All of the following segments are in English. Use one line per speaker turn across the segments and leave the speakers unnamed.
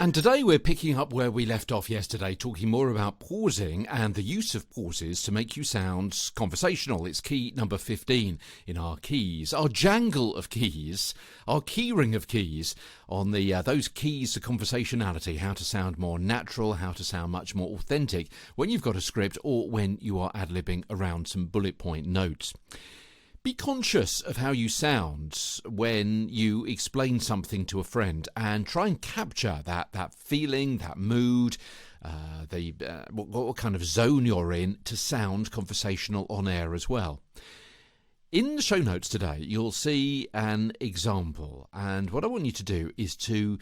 And today we're picking up where we left off yesterday, talking more about pausing and the use of pauses to make you sound conversational. It's key number 15 in our keys, our jangle of keys, our keyring of keys on the those keys to conversationality, how to sound more natural, how to sound much more authentic when you've got a script or when you are ad-libbing around some bullet point notes. Be conscious of how you sound when you explain something to a friend and try and capture that feeling, that mood, what kind of zone you're in to sound conversational on air as well. In the show notes today, you'll see an example, and what I want you to do is to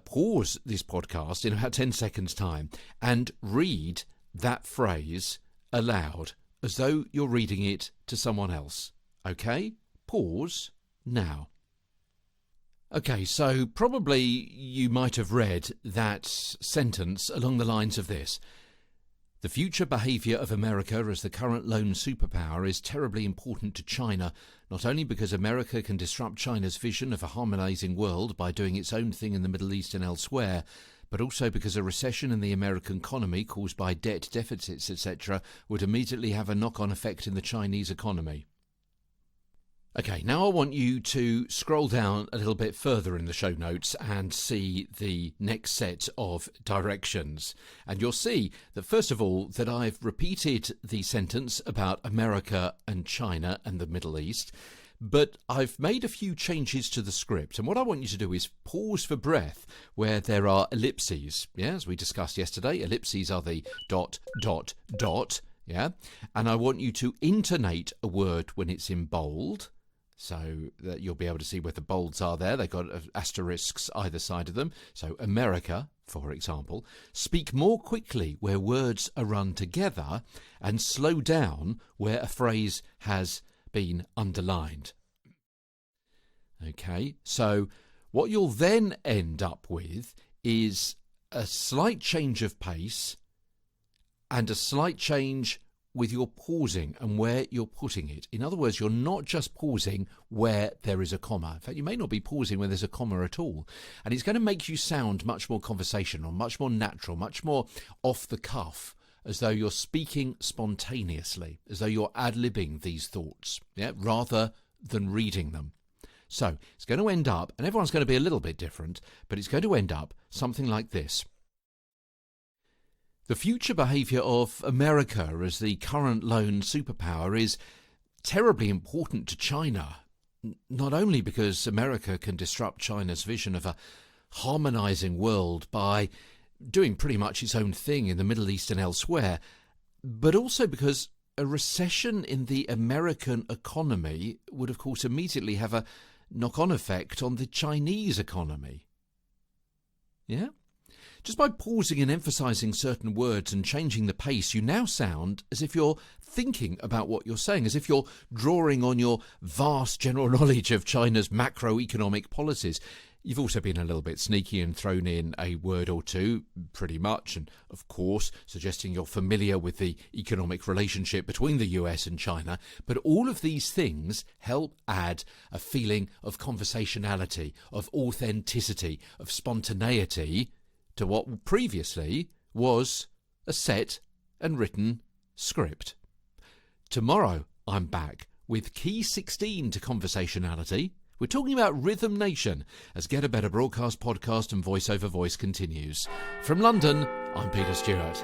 pause this podcast in about 10 seconds' time and read that phrase aloud as though you're reading it to someone else. Okay, pause now. Okay, so probably you might have read that sentence along the lines of this. The future behaviour of America as the current lone superpower is terribly important to China, not only because America can disrupt China's vision of a harmonising world by doing its own thing in the Middle East and elsewhere, but also because a recession in the American economy caused by debt deficits, etc., would immediately have a knock-on effect in the Chinese economy. Okay, now I want you to scroll down a little bit further in the show notes and see the next set of directions. And you'll see that, first of all, that I've repeated the sentence about America and China and the Middle East, but I've made a few changes to the script. And what I want you to do is pause for breath where there are ellipses. Yeah, as we discussed yesterday, ellipses are the ... Yeah, and I want you to intonate a word when it's in bold, so that you'll be able to see where the bolds are there. They've got asterisks either side of them. So America, for example. Speak more quickly where words are run together and slow down where a phrase has been underlined. Okay, so what you'll then end up with is a slight change of pace and a slight change with your pausing and where you're putting it. In other words, you're not just pausing where there is a comma. In fact, you may not be pausing where there's a comma at all. And it's going to make you sound much more conversational, much more natural, much more off the cuff, as though you're speaking spontaneously, as though you're ad-libbing these thoughts, yeah, rather than reading them. So it's going to end up, and everyone's going to be a little bit different, but it's going to end up something like this. The future behaviour of America as the current lone superpower is terribly important to China, not only because America can disrupt China's vision of a harmonising world by doing pretty much its own thing in the Middle East and elsewhere, but also because a recession in the American economy would, of course, immediately have a knock-on effect on the Chinese economy. Yeah? Just by pausing and emphasising certain words and changing the pace, you now sound as if you're thinking about what you're saying, as if you're drawing on your vast general knowledge of China's macroeconomic policies. You've also been a little bit sneaky and thrown in a word or two, pretty much, and of course suggesting you're familiar with the economic relationship between the US and China. But all of these things help add a feeling of conversationality, of authenticity, of spontaneity to what previously was a set and written script. Tomorrow I'm back with Key 16 to Conversationality. We're talking about Rhythm Nation as Get a Better Broadcast podcast and Voice Over Voice continues. From London, I'm Peter Stewart.